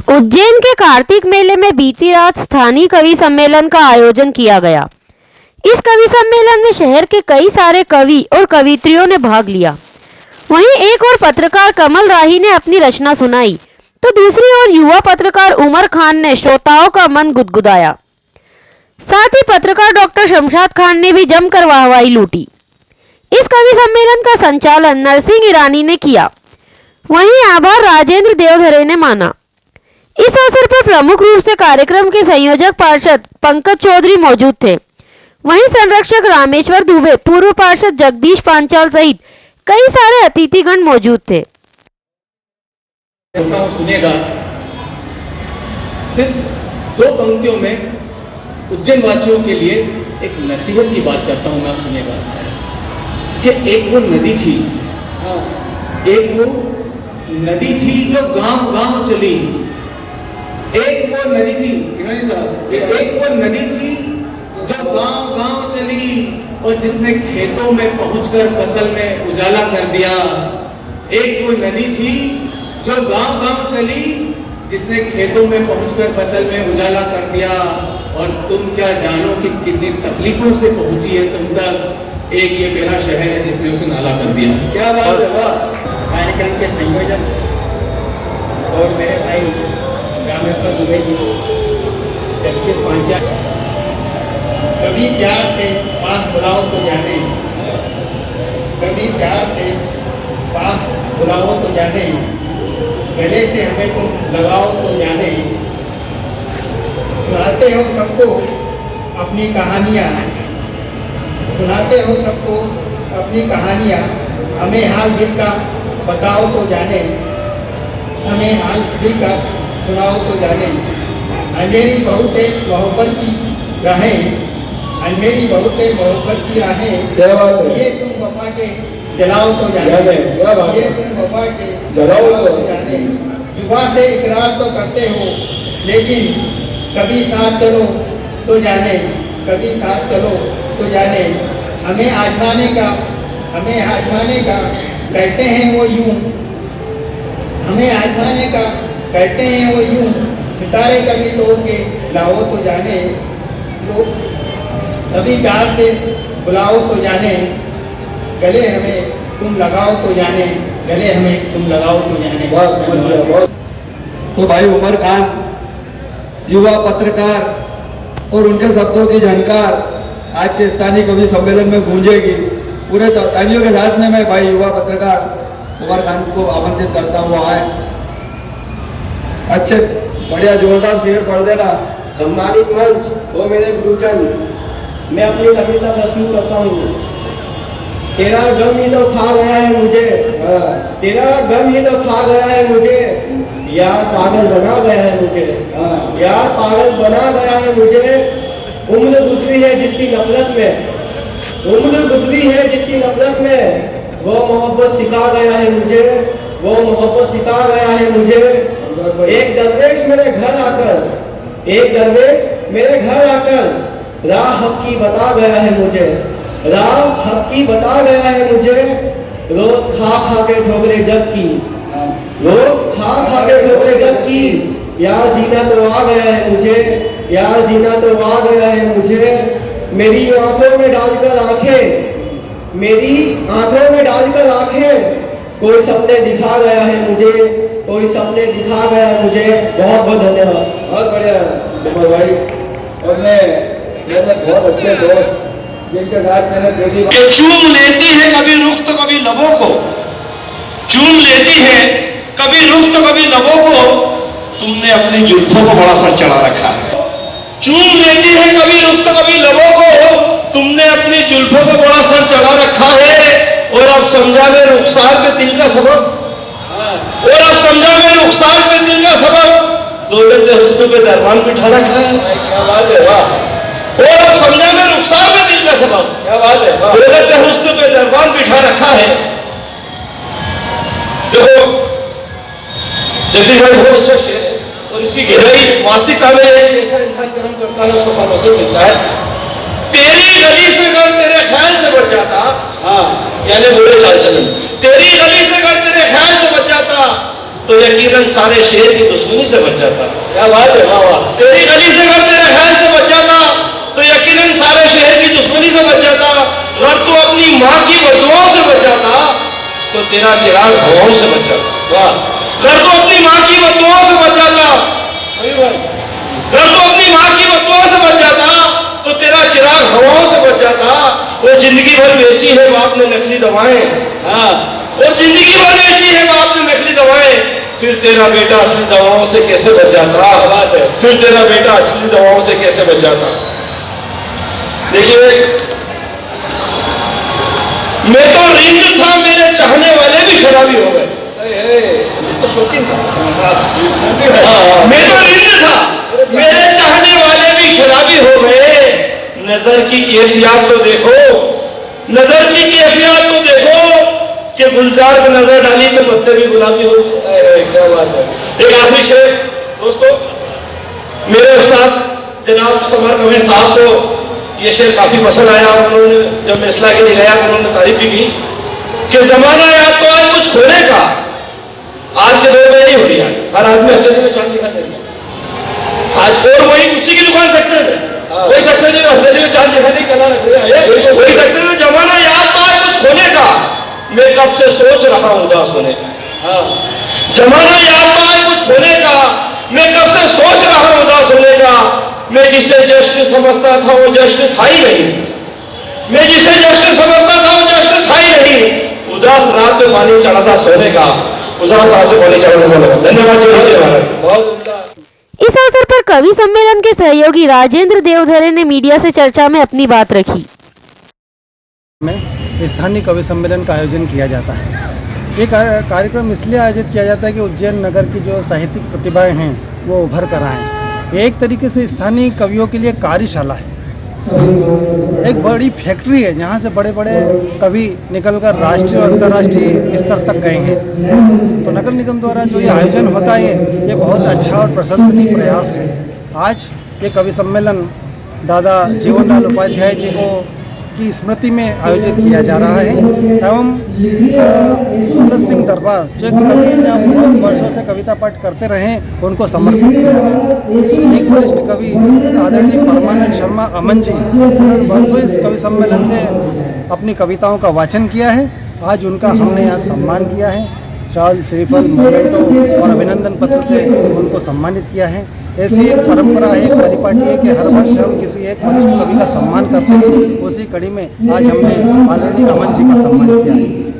उज्जैन के कार्तिक मेले में बीती रात स्थानीय कवि सम्मेलन का आयोजन किया गया। इस कवि सम्मेलन में शहर के कई सारे कवि और कवित्रियों ने भाग लिया। वहीं एक और पत्रकार कमल राही ने अपनी रचना सुनाई, तो दूसरी ओर युवा पत्रकार उमर खान ने श्रोताओं का मन गुदगुदाया। साथ ही पत्रकार डॉक्टर शमशाद खान ने भी जमकर वाहवाही लूटी। इस कवि सम्मेलन का संचालन नरसिंह ईरानी ने किया, वहीं आभार राजेंद्र देवधरे ने माना। इस अवसर पर प्रमुख रूप से कार्यक्रम के संयोजक पार्षद पंकज चौधरी मौजूद थे। वहीं संरक्षक रामेश्वर दुबे, पूर्व पार्षद जगदीश पांचाल सहित कई सारे अतिथिगण मौजूद थे। सुनेगा सिर्फ दो पंक्तियों में उज्जैन वासियों के लिए एक नसीहत की बात करता हूं, मैं सुनेगा कि एक वो नदी थी, एक वो नदी थी जो गांव गांव चली। एक वो नदी थी, एक वो नदी थी जो गांव गांव चली और जिसने खेतों में पहुंचकर फसल में उजाला कर दिया। एक वो नदी थी जो गांव गांव चली, जिसने खेतों में पहुंचकर फसल में उजाला कर दिया। और तुम क्या जानो कि कितनी तकलीफों से पहुंची है तुम तक। एक ये मेरा शहर है जिसने उसे नाला कर दिया। क्या बात है। कार्यक्रम के संयोजक और मेरे भाई रामेश्वर दुबे जी, जगदीश पांचाल, कभी प्यार से पास बुलाओ तो जाने, कभी प्यार से पास बुलाओ तो जाने, गले से हमें तुम लगाओ तो जाने। सुनाते हो सबको अपनी कहानियाँ, सुनाते हो सबको अपनी कहानियाँ, हमें हाल दिल का बताओ तो जाने, हमें हाल दिल का सुनाओ तो जाने। अंधेरी बहुत है मोहब्बत की राहें, अंधेरी बहुत है मोहब्बत की राहें, ये तुम वफा के जलाओ तो जाने, ये तुम वफा के जलाओ तो जाने। जुबान से इकरार तो करते हो लेकिन कभी साथ चलो तो जाने, कभी साथ चलो तो जाने। हमें आजमाने का, हमें आजमाने का कहते हैं वो यूं, हमें आजमाने का कहते हैं वो यूं, सितारे कभी तोड़ के लाओ तो जाने, तो कभी प्यार से बुलाओ तो जाने, गले हमें तुम लगाओ तो जाने, गले हमें तुम लगाओ तो जाने। तो भाई उमर खान, युवा पत्रकार और उनके शब्दों की झनकार आज के स्थानीय कवि सम्मेलन में गूंजेगी। पूरे तालियों के साथ में मैं भाई युवा पत्रकार उमर खान को आमंत्रित करता हूँ आए। अच्छे बढ़िया जोरदार शेर पढ़ देना। सम्मानित मंच वो मेरे गुरुजन, मैं अपनी कविता प्रस्तुत करता हूँ। तेरा गम ही तो खा गया है मुझे, तेरा गम ही तो खा गया है मुझे, यार पागल बना गया है मुझे, यार पागल बना गया है मुझे। उम्र गुजरी है जिसकी नफरत में, उम्र गुजरी है जिसकी नफरत में, वो मोहब्बत सिखा गया है मुझे, वो मोहब्बत सिखा गया है मुझे। एक दरवेश मेरे घर आकर, एक दरवेश मेरे घर आकर राह हक की बता गया है मुझे, राह हक की बता गया है मुझे। रोज खा खा के ठोकरे जग की, रोज खा खा के ठोकरे जग की, यार जीना तो आ गया है मुझे, यार जीना तो आ गया है मुझे। मेरी आंखों में डालकर आंखें, मेरी आंखों में डालकर आंखें, कोई सपने दिखा गया है मुझे, कोई सपने दिखा गया है मुझे। बहुत बहुत धन्यवाद। बहुत बढ़िया भाई। और मेरे बहुत अच्छे दोस्त जिनके साथ मैंने पहली बार चूम लेती है कभी रुख तो कभी लबों को, चूम लेती है कभी रुख तो कभी लबों को, तुमने अपनी जुल्फों को बड़ा सर चढ़ा रखा है। चूम लेती है कभी रुख तो कभी लबों को, तुमने अपनी जुल्फों को बड़ा सर चढ़ा रखा है। और अब समझा मैं रुखसार पे दिल का सबब, और अब समझा मैं रुखसार पे दिल का सबब, दौलत हुस्न पे दरबान बिठा रखा है। क्या बात है, वाह। और अब समझा मैं रुखसार पे दिल का सबब, क्या बात है, दौलत हुस्न पे दरबान बिठा रखा है। देखो जगदीश भाई बहुत अच्छा शेर है और इसकी गहराई वास्तविकता में ऐसा इंसान कर्म करता है उसको फल हासिल मिलता है। तेरी गली से अगर तेरे ख्याल से बच जाता, हाँ यानी बुरे चाल चलन, तेरी गली से अगर तेरे ख्याल से बच जाता, तो यकीनन सारे शहर की दुश्मनी से बच जाता। क्या बात है, वाह वाह। तेरी गली से घर तेरे खैर से बच जाता तो यकीनन सारे शहर की दुश्मनी से बच जाता। अगर तू अपनी माँ की बदुआओं से बच जाता तो तेरा चिराग हवाओं से बच जाता। वाह। अगर तू अपनी माँ की बदुआओं से बच जाता, अगर तू अपनी माँ की बदुआओं से बच जाता तो तेरा चिराग हवाओं से बच जाता। वो जिंदगी भर बेची है बाप ने नकली दवाएं, हाँ, और जिंदगी भर बेची है बाप ने नकली दवाएं, फिर तेरा बेटा असली दवाओं से कैसे बच जाता? बात है, फिर तेरा बेटा असली दवाओं से कैसे बच जाता? देखिए, मैं तो रिंद था, मेरे चाहने वाले भी शराबी हो गए। तो शौकीन था, मैं तो रिंद था, मेरे चाहने वाले भी शराबी हो गए। नजर की कैफियत तो देखो, नजर की कैफियत तो देखो कि गुलजार में नजर डाली तो पत्ते भी गुलाबी हो गए। क्या बात है। एक आखिरी शेर दोस्तों, मेरे उस्ताद जनाब समर कबीर साहब को ये शेर काफी पसंद आया और उन्होंने जब मैं इस्लाह के लिए गया उन्होंने तारीफ भी की कि जमाना याद तो आज कुछ खोने का, आज के दौर में नहीं हो रही है। हर आदमी हथेली में चांद दिखा देता है आज, और वही उसी की दुकान सक्सेस है, वही सक्सेस है हथेली में चांद दिखाने की कला रख रहे हैं, वही सक्सेस है। जमाना याद तो आज कुछ खोने का, मैं कब से सोच रहा हूं उदास होने का। जमाना याद तो आज कुछ खोने का, मैं कब से सोच रहा हूं उदास होने का। मैं जिसे जश्न समझता था वो जश्न था ही नहीं, मैं जिसे जश्न समझता था वो जश्न था ही नहीं। उदास रात में पानी चढ़ा था सोने का, उदास रात में पानी चढ़ा था सोने का। धन्यवाद जी भारत। बहुत उम्दा। इस अवसर पर कवि सम्मेलन के सहयोगी राजेंद्र देवधरे ने मीडिया से चर्चा में अपनी बात रखी। में स्थानीय कवि सम्मेलन का आयोजन किया जाता है। ये कार्यक्रम इसलिए आयोजित किया जाता है कि उज्जैन नगर की जो साहित्यिक प्रतिभाएं हैं वो उभर कर आएँ। एक तरीके से स्थानीय कवियों के लिए कार्यशाला है, एक बड़ी फैक्ट्री है जहाँ से बड़े बड़े कवि निकलकर राष्ट्रीय और अंतर्राष्ट्रीय स्तर तक गए हैं। तो नगर निगम द्वारा जो ये आयोजन होता है ये बहुत अच्छा और प्रशंसनीय प्रयास है। आज ये कवि सम्मेलन दादा जीवनलाल उपाध्याय जी को की स्मृति में आयोजित किया जा रहा है एवं सुंदर सिंह दरबार जो कवि बहुत वर्षों से कविता पाठ करते रहे उनको समर्पित किया। एक वरिष्ठ कवि आदरणीय परमानंद शर्मा अमन जी वर्षों इस कवि सम्मेलन से अपनी कविताओं का वाचन किया है। आज उनका हमने यहाँ सम्मान किया है, शाल, श्रीफल, मोमेंटो और अभिनंदन पत्र से उनको सम्मानित किया है। ऐसी एक परंपरा है, एक परिपाटी है कि हर वर्ष हम किसी एक वरिष्ठ कवि का सम्मान करते हैं। उसी कड़ी में आज हमने आदरणीय अमन जी का सम्मान किया है।